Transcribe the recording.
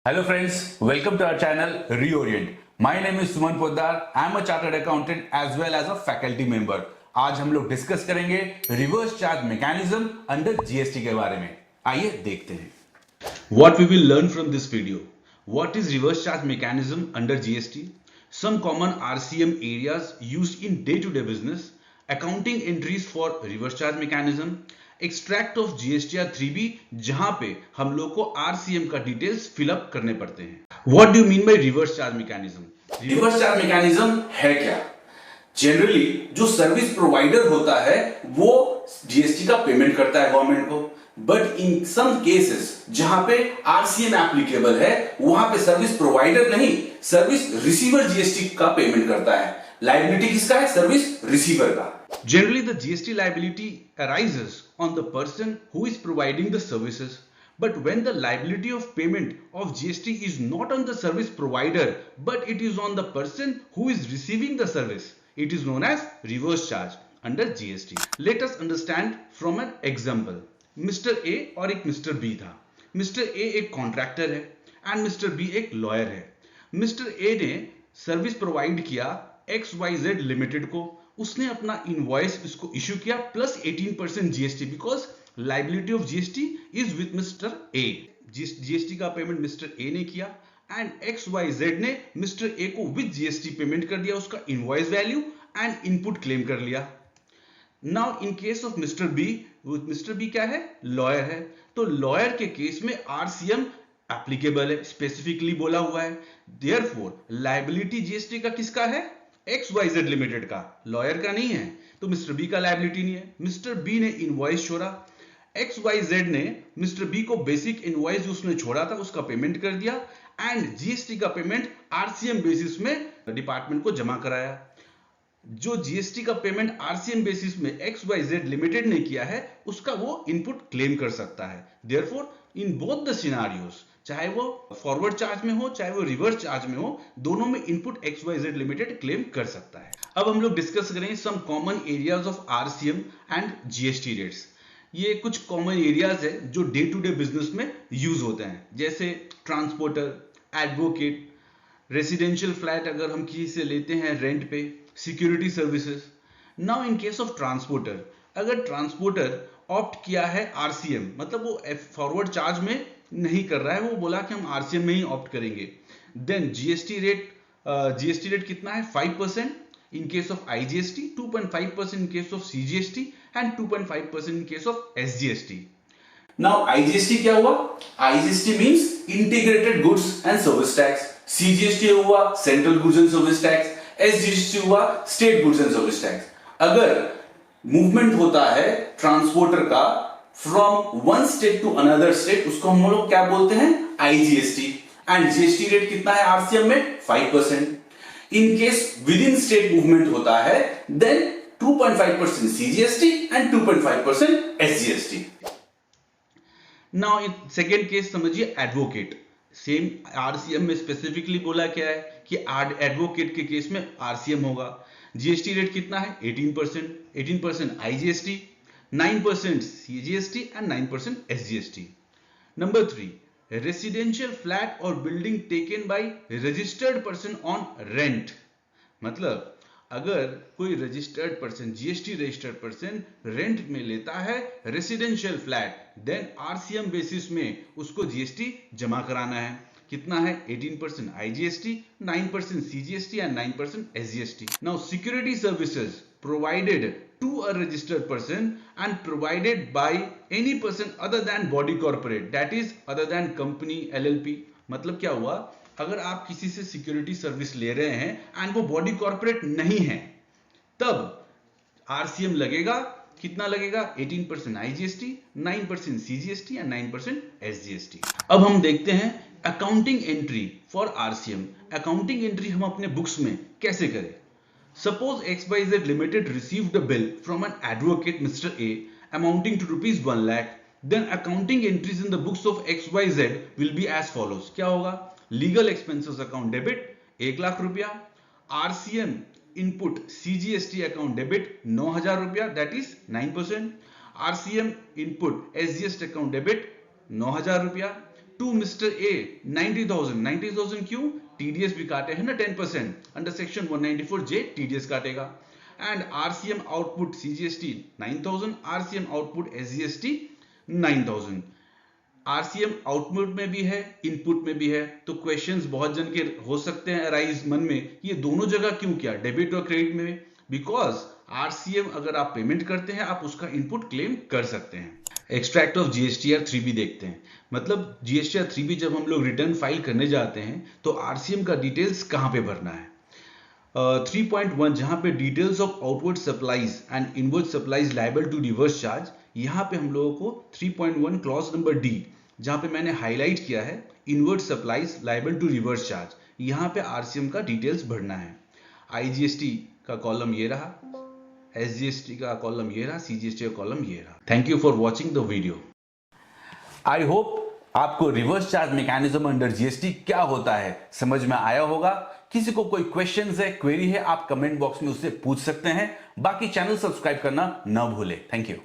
Hello friends, welcome to our channel Reorient. My name is Suman Poddar. I am a chartered accountant as well as a faculty member. आज हम लोग discuss करेंगे reverse charge mechanism under GST के बारे में. आइए देखते हैं. What we will learn from this video. What is reverse charge mechanism under GST? Some common RCM areas used in day-to-day business. Accounting entries for reverse charge mechanism. Extract of GSTR 3B जहां पे हम लोग को RCM का details fill up करने पड़ते हैं. What do you mean by reverse charge mechanism? Reverse charge mechanism है क्या? जनरली जो सर्विस प्रोवाइडर होता है वो जीएसटी का पेमेंट करता है गवर्नमेंट को, बट इन सम केसेस जहां पे आरसीएम एप्लीकेबल है वहां पे सर्विस प्रोवाइडर नहीं, सर्विस रिसीवर जीएसटी का पेमेंट करता है. लायबिलिटी किसका है? सर्विस रिसीवर का. Generally, the GST liability arises on the person who is providing the services. But when the liability of payment of GST is not on the service provider, but it is on the person who is receiving the service, it is known as reverse charge under GST. Let us understand from an example. Mr. A और एक Mr. B था. Mr. A एक contractor है and Mr. B एक lawyer है. Mr. A ने service provide किया XYZ लिमिटेड को. उसने अपना इनवॉइस इसको इशू किया plus 18% GST because liability of GST is with Mister A. GST का पेमेंट मिस्टर ए ने किया एंड XYZ ने मिस्टर ए को विद जीएसटी पेमेंट कर दिया, उसका invoice value and input claim कर लिया. Now in case of Mister B क्या है? लॉयर है. तो लॉयर के केस में आरसीएम एप्लीकेबल है, स्पेसिफिकली बोला हुआ है. देयरफॉर लाइबिलिटी जीएसटी का किसका है? XYZ लिमिटेड का, लॉयर का नहीं है. तो मिस्टर बी का लायबिलिटी नहीं है. मिस्टर बी ने इनवॉइस छोड़ा, XYZ ने मिस्टर बी को बेसिक इनवॉइस जो उसने छोड़ा था उसका पेमेंट कर दिया एंड जीएसटी का पेमेंट आरसीएम बेसिस में डिपार्टमेंट को जमा कराया. जो जीएसटी का पेमेंट आरसीएम बेसिस में XYZ लिमिटेड ने किया है उसका वो इनपुट क्लेम कर सकता है. Therefore in both the scenarios, चाहे वो फॉरवर्ड चार्ज में हो चाहे वो रिवर्स चार्ज में हो, दोनों में इनपुट XYZ लिमिटेड क्लेम कर सकता है. अब हम लोग डिस्कस करेंगे some common areas of RCM and GST rates. ये कुछ कॉमन एरियाज है जो डे टू डे बिजनेस में यूज होते हैं, जैसे ट्रांसपोर्टर, एडवोकेट, रेसिडेंशियल फ्लैट अगर हम किसी से लेते हैं रेंट पे, security services. Now in case of transporter, अगर ट्रांसपोर्टर ऑप्ट किया है आरसीएम, मतलब वो फॉरवर्ड चार्ज में नहीं कर रहा है, वो बोला कि हम आरसीएम में ही ऑप्ट करेंगे, देन जीएसटी रेट कितना है? 5% in case of IGST, 2.5% in case of CGST and 2.5% in case of SGST. Now IGST क्या हुआ? IGST means integrated goods and service tax. CGST हुआ central goods and service tax. SGST हुआ state goods and service tax. अगर movement होता है transporter का from one state to another state, उसको हम लोग क्या बोलते हैं? आईजीएसटी. एंड जीएसटी रेट कितना है आरसीएम में? 5%. In case within state movement होता है then 2.5% CGST and 2.5% SGST. Now second case समझिए, एडवोकेट. सेम आरसीएम में स्पेसिफिकली बोला क्या है कि एडवोकेट के केस में आरसीएम होगा. जीएसटी रेट कितना है? 18% IGST, 9% CGST and 9% SGST. Number 3, residential flat or building taken by registered person on rent. मतलब अगर कोई registered person, GST registered person rent में लेता है residential flat, then RCM basis में उसको जीएसटी जमा कराना है. कितना है? 18% IGST, 9% CGST and 9% SGST. Now security services provided to a registered person and provided by any person other than body corporate, that is other than company LLP. मतलब क्या हुआ? अगर आप किसी से सिक्योरिटी सर्विस ले रहे हैं एंड वो बॉडी कॉर्पोरेट नहीं है, तब आरसीएम लगेगा. कितना लगेगा? 18% आईजीएसटी, 9% सीजीएसटी एंड 9% एसजीएसटी. अब हम देखते हैं accounting entry for RCM. Accounting entry हम अपने बुक्स में कैसे करें? Suppose XYZ Limited received a bill from an advocate Mr. A amounting to rupees 1 lakh. Then accounting entries in the books of XYZ will be as follows. क्या होगा? Legal expenses account debit 1 lakh रुपया, RCM input CGST account debit 9,000 रुपया, that is 9%, RCM input SGST account debit 9,000 रुपया, to mister A 90,000 क्यों? TDS भी काटे हैं ना 10%, अंडर सेक्शन 194J टीडीएस काटेगा। And RCM output CGST 9,000, RCM output SGST 9,000। RCM output में भी है, इनपुट में भी है। तो क्वेश्चंस बहुत जन के हो सकते हैं अराइज मन में, ये दोनों जगह क्यों किया, डेबिट और क्रेडिट में? बिकॉज आरसीएम अगर आप पेमेंट करते हैं आप उसका इनपुट क्लेम कर सकते हैं। एक्सट्रैक्ट ऑफ जीएसटीआर 3B देखते हैं। मतलब जीएसटीआर 3B जब हम लोग रिटर्न फाइल करने जाते हैं तो आरसीएम का डिटेल्स कहां पे भरना है? 3.1 जहां पे details of outward supplies and inward supplies liable to reverse charge, यहां पे हम लोगों को 3.1 क्लॉज नंबर डी, जहां पे मैंने हाईलाइट किया है inward supplies liable to reverse charge, यहां पे आरसीएम का डिटेल्स भरना है। आईजीएसटी का कॉलम ये रहा, एसजीएसटी का कॉलम ये रहा, सीजीएसटी का कॉलम ये रहा। Thank you for watching the video. I hope आपको reverse charge mechanism under GST क्या होता है समझ में आया होगा। किसी को कोई क्वेश्चन है, क्वेरी है, आप कमेंट बॉक्स में उससे पूछ सकते हैं। बाकी चैनल सब्सक्राइब करना ना भूलें। Thank you.